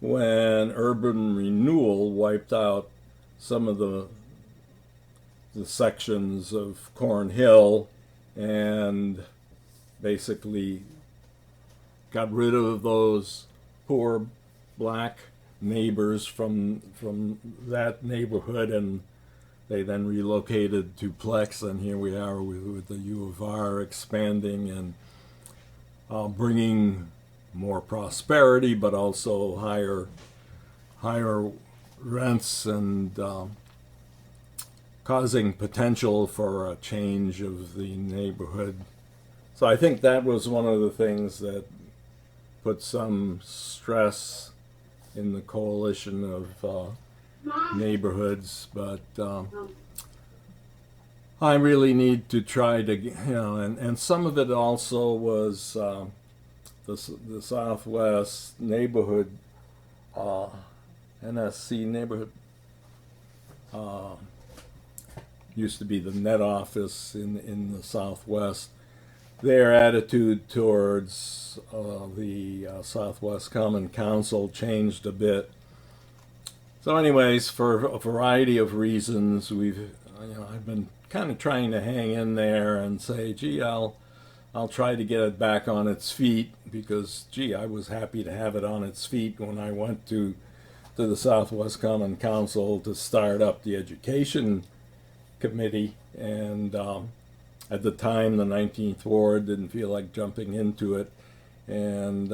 when urban renewal wiped out some of the sections of Cornhill and basically got rid of those poor black neighbors from that neighborhood, and they then relocated to Plex, and here we are with the U of R expanding and bringing more prosperity, but also higher rents, and causing potential for a change of the neighborhood. So I think that was one of the things that put some stress in the coalition of neighborhoods, but I really need to try to, and some of it also was the Southwest neighborhood, NSC neighborhood, used to be the net office in the Southwest. Their attitude towards the Southwest Common Council changed a bit. So anyways, for a variety of reasons, I've been kind of trying to hang in there and say, gee, I'll try to get it back on its feet, because, gee, I was happy to have it on its feet when I went to the Southwest Common Council to start up the Education Committee, and at the time the 19th Ward didn't feel like jumping into it, and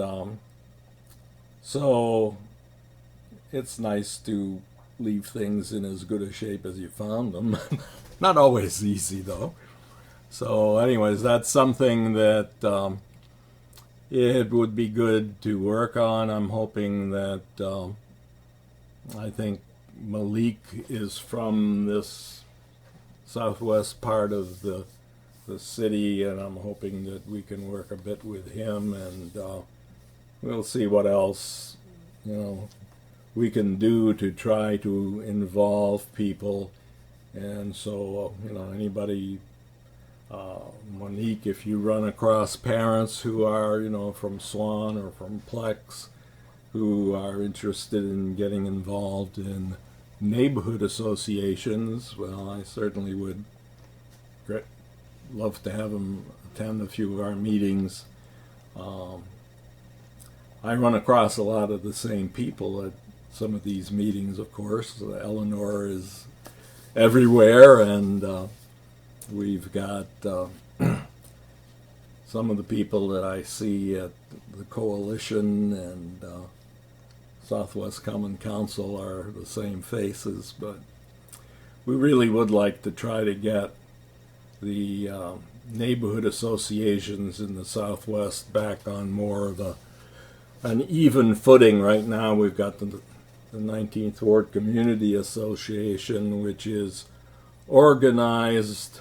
so it's nice to leave things in as good a shape as you found them. Not always easy though. So anyways, that's something that it would be good to work on. I'm hoping that I think Malik is from this southwest part of the city, and I'm hoping that we can work a bit with him, and we'll see what else we can do to try to involve people. And so anybody, Monique, if you run across parents who are from Swan or from Plex who are interested in getting involved in neighborhood associations, well, I certainly would love to have them attend a few of our meetings. I run across a lot of the same people at some of these meetings, of course. Eleanor is everywhere, and we've got some of the people that I see at the coalition and Southwest Common Council are the same faces, but we really would like to try to get the neighborhood associations in the Southwest back on more of an even footing. Right now we've got the 19th Ward Community Association, which is organized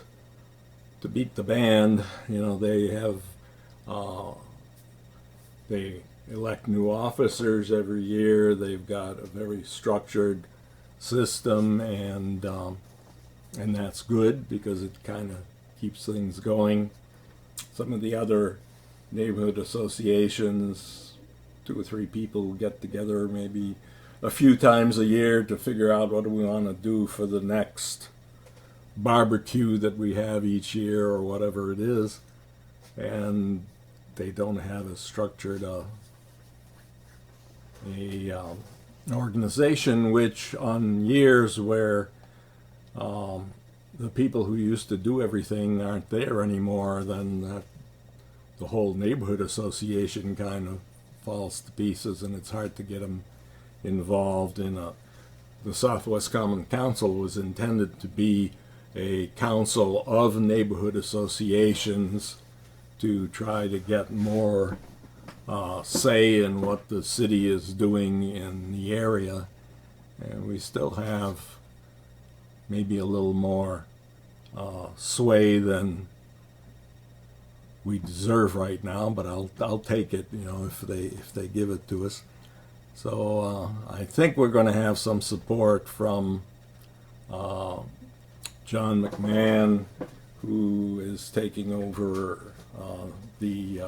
to beat the band. They have they elect new officers every year. They've got a very structured system, and that's good because it kind of keeps things going. Some of the other neighborhood associations 2 or 3 people get together maybe a few times a year to figure out what do we want to do for the next barbecue that we have each year or whatever it is. And they don't have a structured organization, which on years where the people who used to do everything aren't there anymore, then the whole neighborhood association kind of falls to pieces, and it's hard to get them involved in the Southwest Common Council was intended to be a council of neighborhood associations to try to get more say in what the city is doing in the area. And we still have maybe a little more sway than we deserve right now, but I'll take it, if they give it to us. So I think we're going to have some support from John McMahon, who is taking over the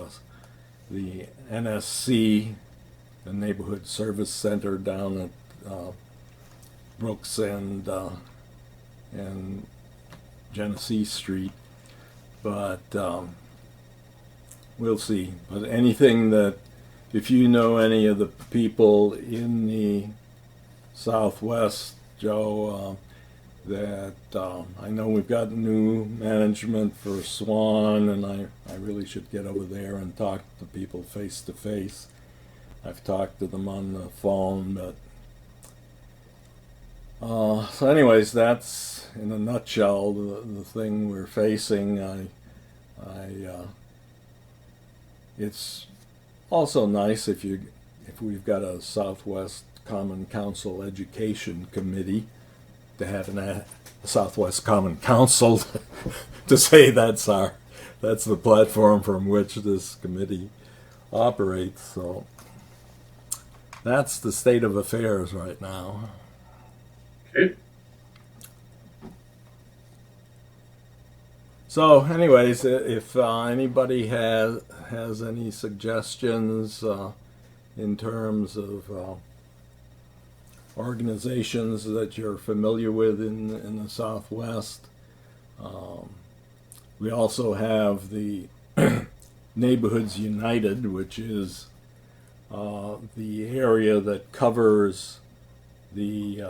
NSC, the Neighborhood Service Center down at Brooks and Genesee Street. But we'll see. But anything that, if you know any of the people in the Southwest, Joe, that I know we've got new management for Swan, and I really should get over there and talk to people face to face. I've talked to them on the phone, but so anyways, that's in a nutshell the thing we're facing. It's also nice if we've got a Southwest Common Council Education Committee, to have a Southwest Common Council to say that's the platform from which this committee operates. So that's the state of affairs right now. Okay. So anyways, if anybody has any suggestions in terms of organizations that you're familiar with in the Southwest. We also have the Neighborhoods United, which is the area that covers the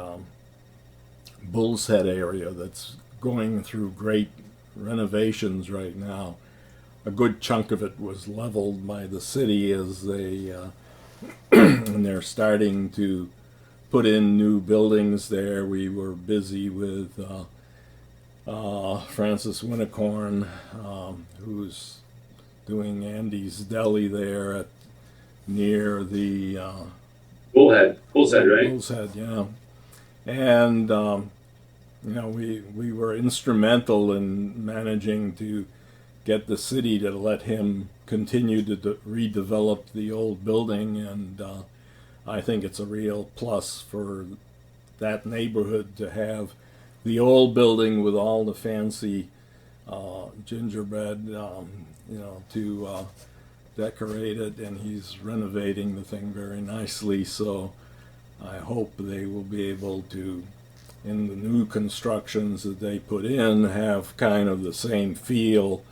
Bull's Head area that's going through great renovations right now. A good chunk of it was leveled by the city as they and they're starting to put in new buildings there. We were busy with Francis Winnicorn, who's doing Andy's Deli there near the Bull's Head, right? Bull's Head, yeah. And we were instrumental in managing to get the city to let him continue to redevelop the old building, and I think it's a real plus for that neighborhood to have the old building with all the fancy gingerbread, to decorate it, and he's renovating the thing very nicely. So I hope they will be able to, in the new constructions that they put in, have kind of the same feel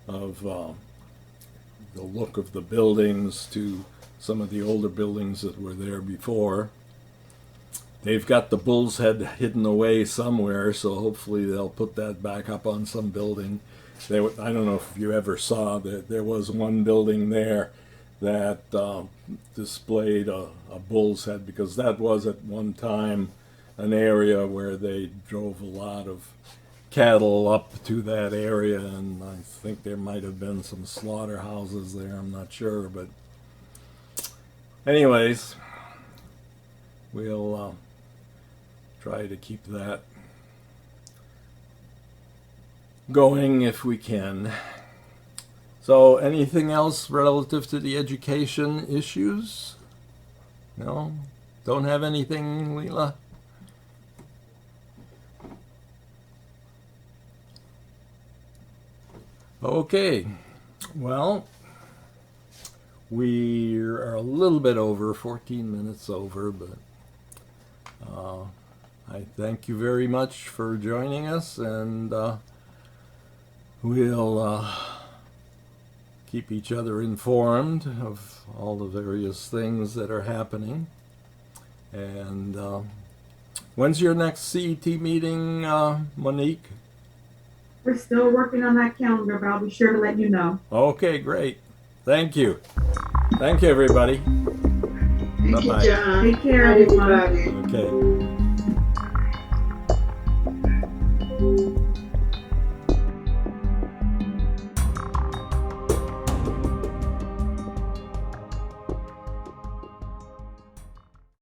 of the look of the buildings to some of the older buildings that were there before. They've got the Bull's Head hidden away somewhere, so hopefully they'll put that back up on some building. I don't know if you ever saw that there was one building there that displayed a bull's head, because that was at one time an area where they drove a lot of cattle up to that area, and I think there might have been some slaughterhouses there, I'm not sure, but anyways, we'll try to keep that going if we can. So anything else relative to the education issues? No? Don't have anything, Leela? Okay. Well, We are a little bit over, 14 minutes over, but I thank you very much for joining us, and we'll keep each other informed of all the various things that are happening. And when's your next CET meeting, Monique? We're still working on that calendar, but I'll be sure to let you know. Okay, great. Thank you. Thank you, everybody. Thank you, Bye-bye. John. Take care, Bye, everyone. everybody. Okay.